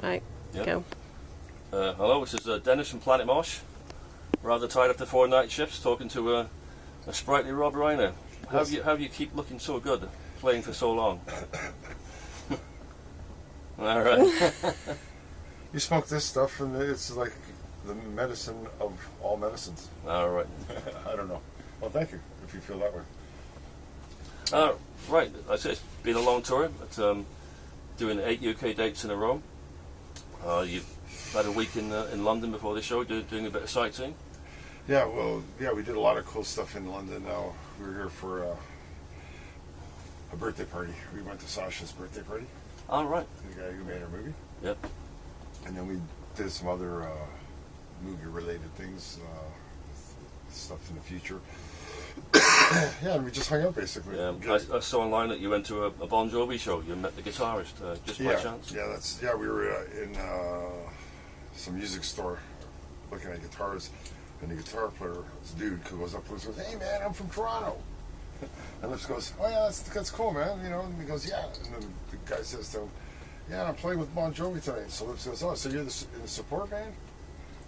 Right, Yep. go. Hello, this is Dennis from PlanetMosh. Rather tired after 4 night shifts, talking to a sprightly Robb Reiner. How do you keep looking so good, playing for so long? All right. You smoke this stuff, and it's like the medicine of all medicines. All right. I don't know. Well, thank you, if you feel that way. Right. I say it's been a long tour, but doing 8 UK dates in a row. You've had a week in London before the show, doing a bit of sightseeing. Yeah, well, we did a lot of cool stuff in London. Now we were here for a birthday party. We went to Sasha's birthday party. All right. The guy who made our movie. Yep. And then we did some other movie-related things, stuff in the future. Yeah, and we just hung out basically. Yeah, I saw online that you went to a Bon Jovi show. You met the guitarist just by chance. Yeah, we were in some music store looking at guitars, and the guitar player, this dude, goes up and goes, "Hey man, I'm from Toronto." And Lips goes, "Oh yeah, that's cool, man." You know, and he goes, "Yeah." And then the guy says to him, "Yeah, I'm playing with Bon Jovi tonight." So Lips goes, "Oh, so you're in the support band?"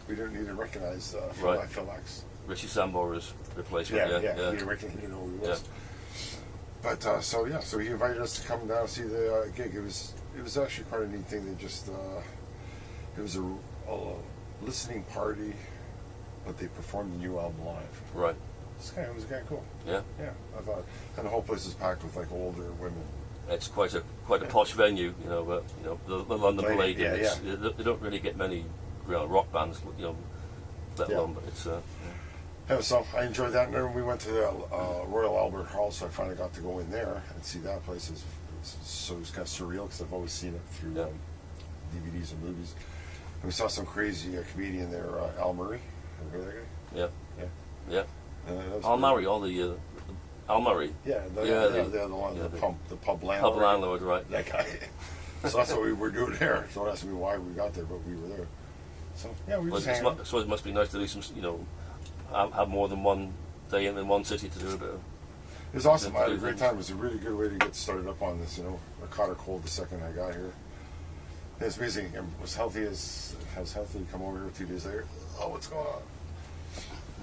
We didn't need to recognize Phil X. Richie Sambora's replacement. Yeah. We didn't know who he was. Yeah. But so he invited us to come down and see the gig. It was actually quite a neat thing. They just it was a listening party, but they performed the new album live. Right. It was kind of cool. Yeah. Yeah, I thought, and the whole place was packed with like older women. It's quite a posh venue, you know. But the London Palladium. Yeah. They don't really get many rock bands, let alone. But it's. Yeah, so I enjoyed that. And then we went to the Royal Albert Hall, so I finally got to go in there and see that place. So it was kind of surreal because I've always seen it through DVDs and movies. And we saw some crazy comedian there, Al Murray. Remember that guy? Yeah. Al Murray, Al Murray. Yeah, the one, the pub landlord. Pub landlord, right? That guy. So that's what we were doing there. Don't ask me why we got there, but we were there. So yeah, we just hanging out. So it must be nice to do some, have more than one day in one city to do a bit of. It was awesome. I had a great time. It was a really good way to get started up on this. I caught a cold the second I got here. It's amazing. I was healthy come over here 2 days later. Oh, what's going on?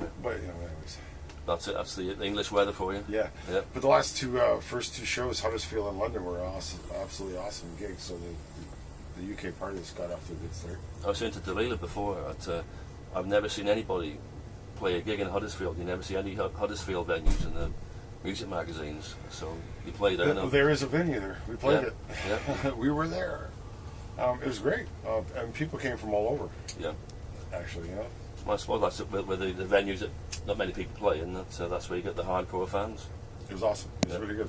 Yeah. But anyways. That's it. That's the English weather for you. Yeah. But the last first two shows, Huddersfield and London, were awesome, absolutely awesome gigs. So the UK parties got off to a good start. I was saying to Delilah before that I've never seen anybody play a gig in Huddersfield. You never see any Huddersfield venues in the music magazines. So you play there. There is a venue there. We played it. Yeah. We were there. It was great, and people came from all over. Yeah. Actually, I suppose that's where the venues that not many people play, and that's where you get the hardcore fans. It was awesome. It was really good.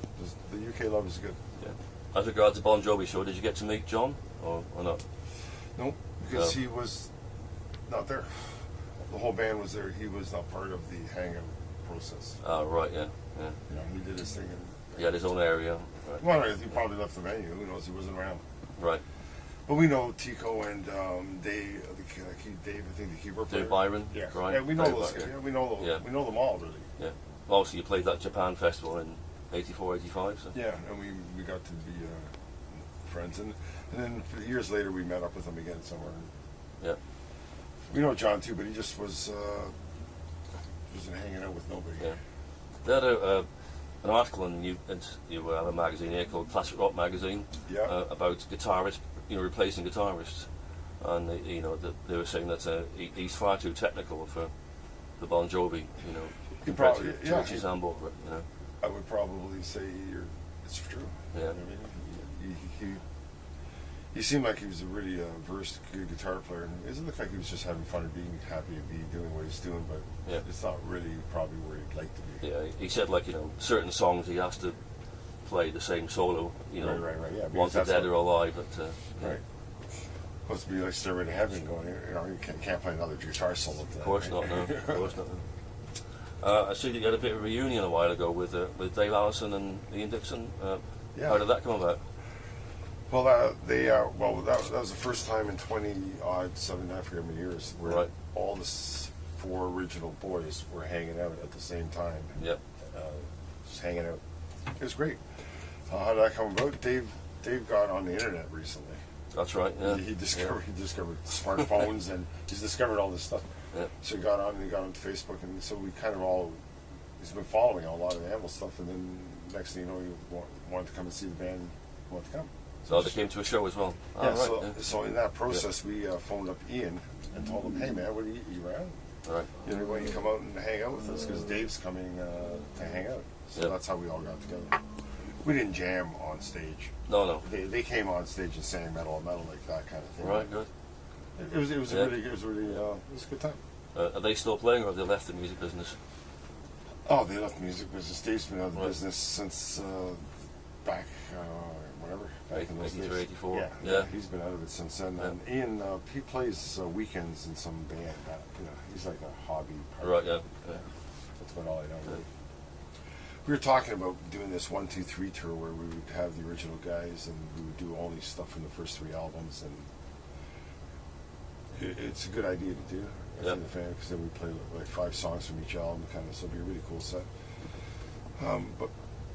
The UK love is good. Yeah. As regards the Bon Jovi show, did you get to meet John or not? No, because he was not there. The whole band was there. He was not part of the hangout process. Oh, right, yeah. He did his thing. He had his own area. Right. Well, he probably left the venue. Who knows? He wasn't around. Right. But we know Tico and Dave, I think the keyboard player. Dave Byron. Yeah. Right. Yeah, we know those guys. Yeah, we know those. Yeah. We know them all, really. Yeah. Well, also, you played that Japan festival in 84, 85. So. Yeah, and we got to be friends. And then years later, we met up with them again somewhere. Yeah. We know John, too, but he just wasn't hanging out with nobody. Yeah. They had an article in you have a magazine here called Classic Rock Magazine about guitarists, replacing guitarists, and they were saying that he's far too technical for the Bon Jovi, compared to Richie Sambora, I would probably say it's true. Yeah. He seemed like he was a really versed, good guitar player, and it doesn't look like he was just having fun and being happy to be doing what he's doing, but it's not really probably where he'd like to be. Yeah, he said certain songs he has to play the same solo, right, yeah, once they're dead or alive, but right. Supposed to be like Stairway to Heaven, going, you can't play another guitar solo. Of course not, no. Of course not. I see that you had a bit of a reunion a while ago with Dave Allison and Ian Dixon. How did that come about? Well, that was the first time in 20-odd, I forget how many years, where all the 4 original boys were hanging out at the same time. Yep. Just hanging out. It was great. How did that come about? Dave got on the internet recently. That's right. Yeah. He discovered smartphones and he's discovered all this stuff. Yeah. So he got onto Facebook, and so we kind of he's been following a lot of the Anvil stuff, and then next thing you know, he wanted to come and see the band. Wanted to come. So they came to a show as well. Yeah. Right, So in that process, we phoned up Ian and told him, "Hey man, what are you around? All right. You know, why don't you come out and hang out with us? Because Dave's coming to hang out." So that's how we all got together. We didn't jam on stage. No. They came on stage and sang metal like that kind of thing. Right. Good. It was a good time. Are they still playing, or have they left the music business? Oh, they left the music business. Dave's been out of the business since back, whatever. Back in those days. 83, 84. Yeah, he's been out of it since then. And Ian, he plays weekends in some band. He's like a hobby. Right, yeah. That's about all I know. Really. We were talking about doing this 1, 2, 3 tour where we would have the original guys and we would do all these stuff from the first 3 albums, and it's a good idea to do. I think the fan, because then we play like 5 songs from each album, kind of, so it'll be a really cool set. But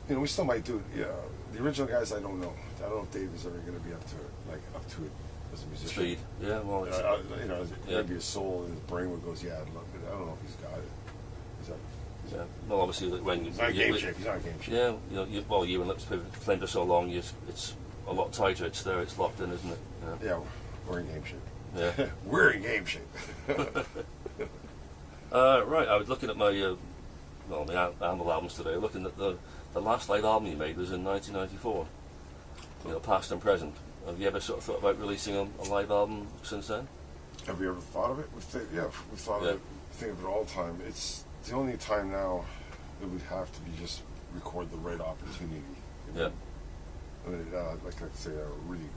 you know, we still might do it. Yeah, the original guys, I don't know. I don't know if Dave is ever going to be up to it as a musician. Speed. Yeah, well, it's, you know, maybe his soul and his brain would goes, yeah, I'd love it. I don't know if he's got it. Yeah. Well, obviously, when he's not a game shape. He's not a game shape. Yeah, you and Lips playing for so long, it's a lot tighter. It's there. It's locked in, isn't it? Yeah, we're in game shape. Yeah, we're in game shape. Right. I was looking at my Anvil albums today. Looking at the last live album you made was in 1994. You know, past and present. Have you ever sort of thought about releasing a live album since then? Have you ever thought of it? We've thought of it. Think of it all the time. It's the only time now it would have to be just record the right opportunity. Yeah. I mean, like say a really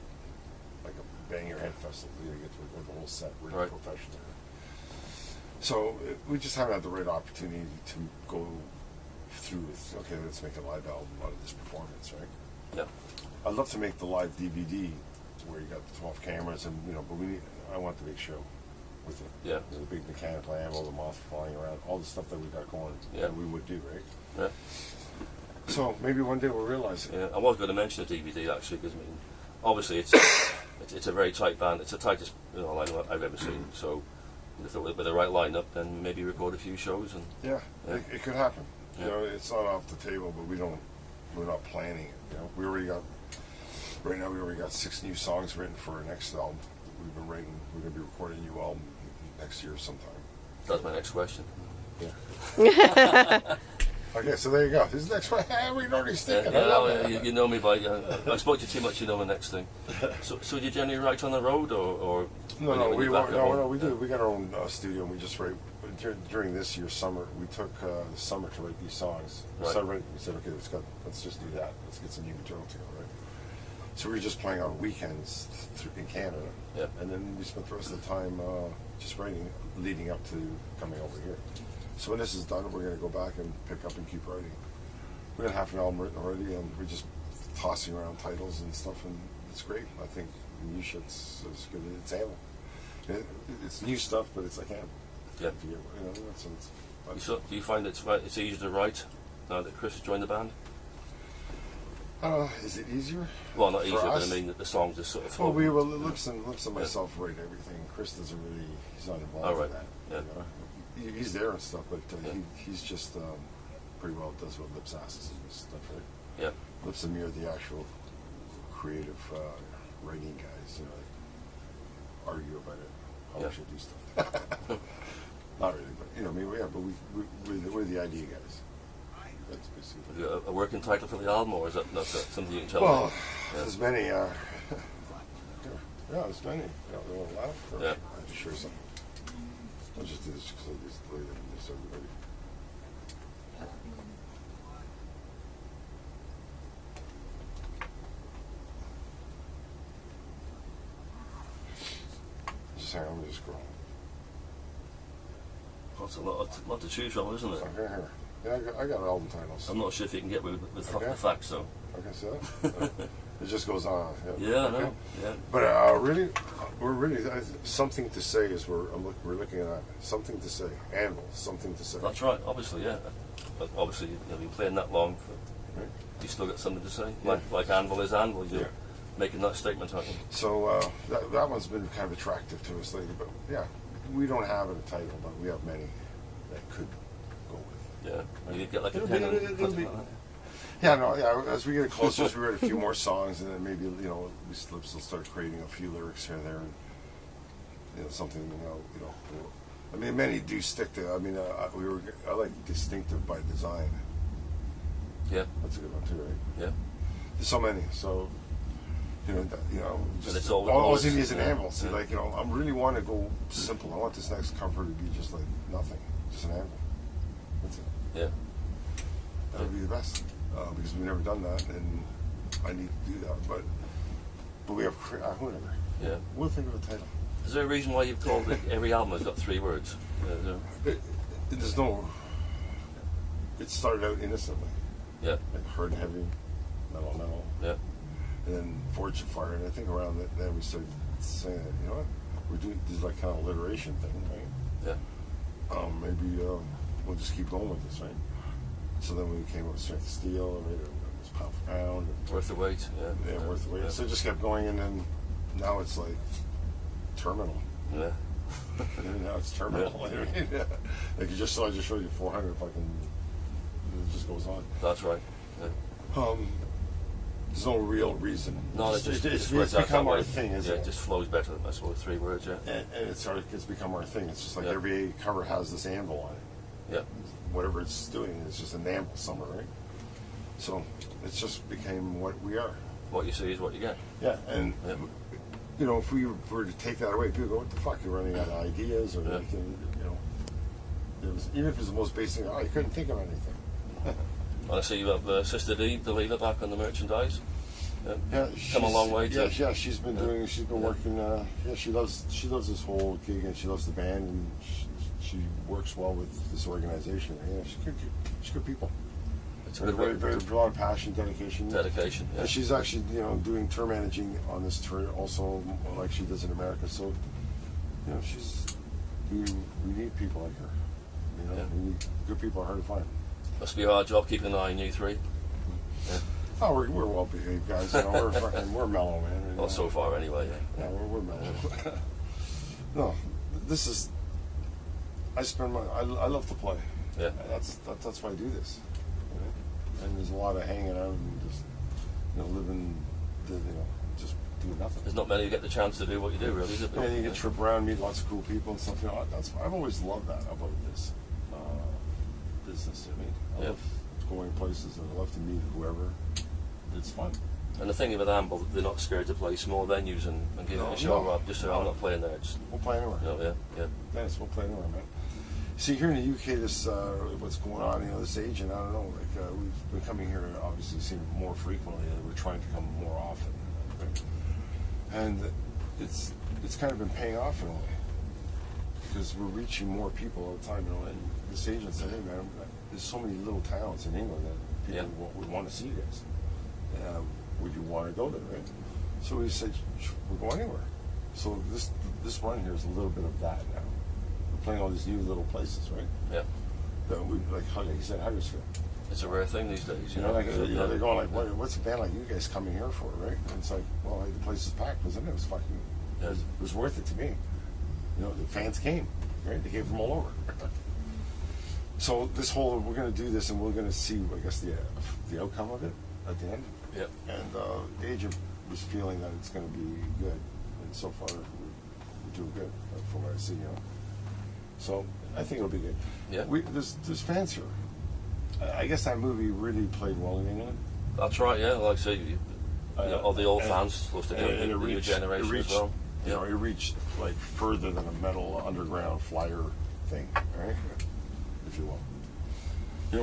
like a bang your head festival. You get to record the whole set really professionally. So we just haven't had the right opportunity to go through with. Okay, let's make a live album out of this performance, right? Yeah. I'd love to make the live DVD where you got the 12 cameras and but I want the big show with it. Yeah. The big mechanical Anvil, the moth flying around, all the stuff that we got going. Yeah. That we would do, right? Yeah. So maybe one day we'll realize it. Yeah. I was going to mention the DVD actually because obviously it's a very tight band. It's the tightest lineup I've ever seen. So if with the right lineup, then maybe record a few shows and. Yeah. It could happen. You know, it's not off the table, but we're not planning it. You know, we already got 6 new songs written for our next album. We've been writing. We're going to be recording a new album next year sometime. That's my next question. Yeah. Okay, so there you go. This next one, we're already sticking. You know me by. I spoke to you too much. You know the next thing. So do you generally write on the road or? No. We do. We got our own studio, and we just write. During this year's summer, we took the summer to write these songs. We said, okay, let's just do that. Let's get some new material together, right? So we were just playing on weekends in Canada, and then we spent the rest of the time just writing, leading up to coming over here. So when this is done, we're going to go back and pick up and keep writing. We got half an album written already, and we're just tossing around titles and stuff, and it's great. I think new shit's as good as it's Anvil. It's new stuff, but it's like Anvil. Yeah. So do you find it's easier to write now that Chris has joined the band? Is it easier? Well, not easier, but I mean that the songs are sort of. Well, Lips and myself write everything. Chris doesn't really. He's not involved in that. Yeah. You know? He's there and stuff, but he's just pretty well does what Lips asks and stuff, right? Yeah. Lips and me are the actual creative writing guys. You know, like argue about it. How we should do stuff. Not really, but we're the idea guys. That's basically. Have you a working title for the album, or is that not something you can tell me? Well, there's many. There's many. They want to laugh. Yeah. I'll just show you something. I'll just do this because I just play this everybody. Just hang on, let me just scroll. That's a lot to choose from, isn't it? Okay, here. Yeah, I got album titles. I'm not sure if you can get with the facts, though. Okay, so it just goes on. Yeah, I know. Yeah. But we're really something to say is we're looking at something to say. Anvil, something to say. That's right. Obviously, yeah. But obviously, you've been playing that long. You still got something to say. Yeah. Like Anvil is Anvil. You making that statement, aren't you? So that one's been kind of attractive to us lately. But yeah, we don't have a title, but we have many that could go with. Yeah, you get like It'll a pen be- and it'll be- Yeah, no, yeah. As we get closer, as we write a few more songs, and then maybe we still start creating a few lyrics here and there, and something. I mean, many do stick to. I mean, I like distinctive by design. Yeah, That's a good one too, right? yeah. There's so many. So just And it's all you need is an Anvil. See, yeah. like I really want to go simple. I want this next cover to be just like nothing, just an Anvil. That's it. Yeah. That would be the best because we've never done that, and I need to do that. But we have whatever. Yeah. We'll think of a title. Is there a reason why you've called it, every album has got 3 words? There's no. It started out innocently, Yeah, like hard and heavy, metal, yeah, and then Forge of Fire. And I think around that, then we started saying, you know what, we're doing this like kind of alliteration thing, right? yeah, Maybe we'll just keep going with this, right? So then we came up with Strength of Steel, and it was Pound for Pound, and worth the wait. Yeah, Worth the Wait. Yeah. So it just kept going, and then now it's like Terminal. Yeah. And now it's Terminal. Yeah. Like I just showed you 400 fucking. It just goes on. That's right. Yeah. There's no real reason. No, it's just works out become that our way. thing, isn't Yeah, it? it just flows better than I suppose 3 words. Yeah. And it's become our thing. It's just like Yeah. every cover has this anvil on it. Yeah. Whatever it's doing, it's just an anvil somewhere, right? So it's just became what we are. What you see is what you get. Yeah, and Yeah. if we were to take that away, people go, "What the fuck? You're running out of ideas," or Yeah. even if it's the most basic, you couldn't think of anything. And I see you have Sister D, the leader, back on the merchandise. Yeah. Yeah, Come a long way too. Yeah, she's been doing. She's been working. She loves this whole gig, and she loves the band, and she works well with this organization. Yeah, she's good people. It's Very, very, very a lot of passion, dedication. dedication. Yeah. And she's actually, doing tour managing on this tour also, like she does in America. So, we need people like her. Yeah. We need good people are hard to find. Must be a hard job keeping an eye on you 3. Yeah. Oh, we're well behaved guys. We're mellow, man. And, Well, so far anyway. Yeah. yeah, we're mellow. No, this is. I love to play. Yeah. That's why I do this. And there's a lot of hanging out and just living, just doing nothing. There's not many who get the chance to do what you do, really, is it? And you get to trip around, meet lots of cool people and stuff. I've always loved that about this business. I love going places and I love to meet whoever. It's fun. And the thing with Anvil, they're not scared to play small venues and give it a show. Rob, just say, I'm not playing there. We'll play anywhere. Yeah. Yes, we'll play anywhere, man. See, here in the UK, this what's going on, this agent, I don't know, we've been coming here, obviously, seen more frequently, and we're trying to come more often. Right? And it's kind of been paying off in a way, because we're reaching more people all the time, and this agent said, hey, man, there's so many little towns in England that people would want to see you guys. Would you want to go there, right? So we said, we'll go anywhere. So this run here is a little bit of that now. Playing all these new little places, right? Yeah. That we like he said Huddersfield. It's a rare thing these days. They're going like, what's a band like you guys coming here for, right? And it's like, well, the place is packed, wasn't it? It was fucking. Yeah. It was worth it to me. The fans came, right? They came from all over. So we're going to do this, and we're going to see, I guess, the outcome of it at the end. Yeah. And the agent was feeling that it's going to be good, and so far we're doing good from what I see, So I think it'll be good. Yeah. There's fans here. I guess that movie really played well in England. That's right. Yeah, like I say, all the old fans supposed to get the new generation as well. It reached like further than a metal underground flyer thing, right? If you will. We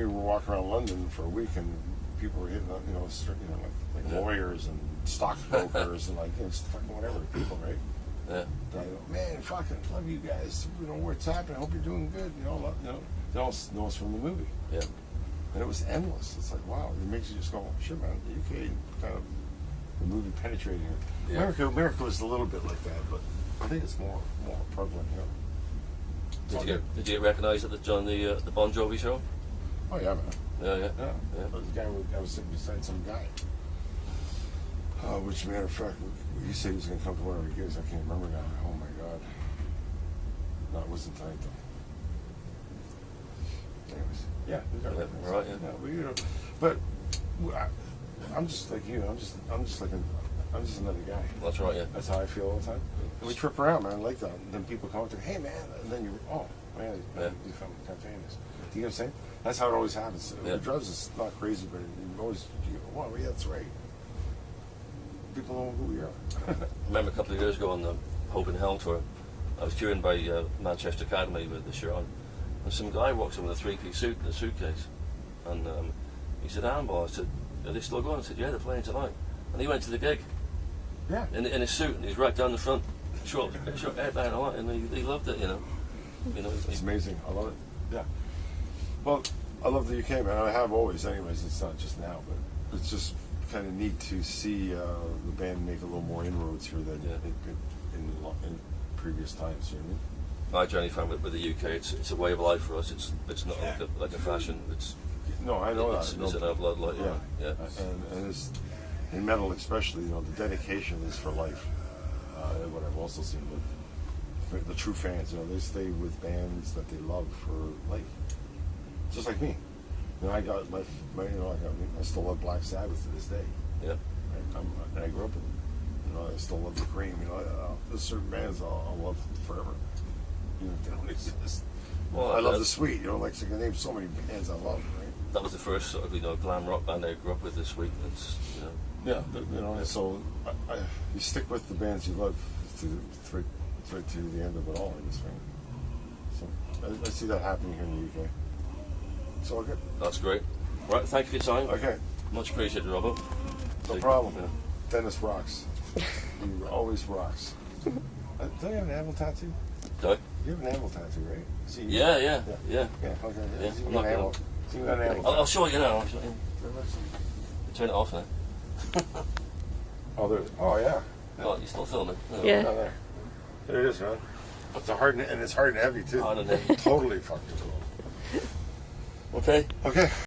were walking around London for a week, and people were hitting up, like lawyers and stockbrokers and just fucking whatever people, right? Yeah. They go, man, fucking love you guys. What's happening? I hope you're doing good. They all know us from the movie. Yeah. And it was endless. It's like, wow, it makes you just go, shit, man, the UK kind of, the movie penetrating it. Yeah. America was a little bit like that, but I think it's more prevalent here. Did you get recognised at the Bon Jovi show? Oh, yeah, man. Yeah. Yeah. I was sitting beside some guy. Which matter of fact, you said he was going to come to one of our gigs. I can't remember now. Oh my God. No, it wasn't tonight though. Anyways, yeah, we got reference. Right, yeah. No, but you know, but I'm just like you. I'm just another guy. That's right, yeah. That's how I feel all the time. And we trip around, man. I like that. And then people come up to, hey man, and then you, oh man, Yeah. you become kind of famous. Do you know what I'm saying? That's how it always happens. Yeah. With drugs, it's not crazy, but you always, you go, wow, yeah, that's right. People know who we are. I remember a couple of years ago on the Hope and Hell tour, I was touring by Manchester Academy with the shirt on, and some guy walks in with a three-piece suit and a suitcase, and he said, Anvil, I said, are they still going? I said, yeah, they're playing tonight. And he went to the gig Yeah. in his suit, and he's right down the front, short headband on, and he loved it, you know. It's amazing. I love it. Yeah. Well, I love the UK, man. I have always, anyways. It's not just now, but it's just kind of neat to see the band make a little more inroads here than Yeah. in previous times. You know what I mean? I generally find with the UK, it's a way of life for us. It's not like a fashion. It's No, I know it's, that. it's in our blood, like Yeah. yeah. And it's, in metal especially, you know, the dedication is for life. What I've also seen with the true fans, you know, they stay with bands that they love for life. Just like me. You know, I got I still love Black Sabbath to this day. Yeah. And I grew up with them. You know, I still love the Cream. You know, there's certain bands I'll love forever. Even if they don't exist. Well, I love the Sweet. You know, like I can name so many bands I love. Right? That was the first sort of glam rock band I grew up with this week. It's Yeah, you know, so you stick with the bands you love right to the end of it all, I guess, right? So I see that happening here in the UK. It's all good. That's great. Right, thank you for your time. Okay, Much appreciated, Robbo. no problem. Yeah. Dennis rocks. He always rocks. Don't you have an Anvil tattoo? Do I? You have an Anvil tattoo, right? See, Yeah. Okay. Yeah, Yeah. See, I'm you not got an Anvil. gonna- See, you got an Anvil. I'll show you now. I'll show you. Turn it off now. Oh, there. Oh, yeah. Oh, you're still filming? Yeah. Oh, there it is, man. It's hard and heavy too. Hard and heavy. Totally fucking cool. Okay. Okay.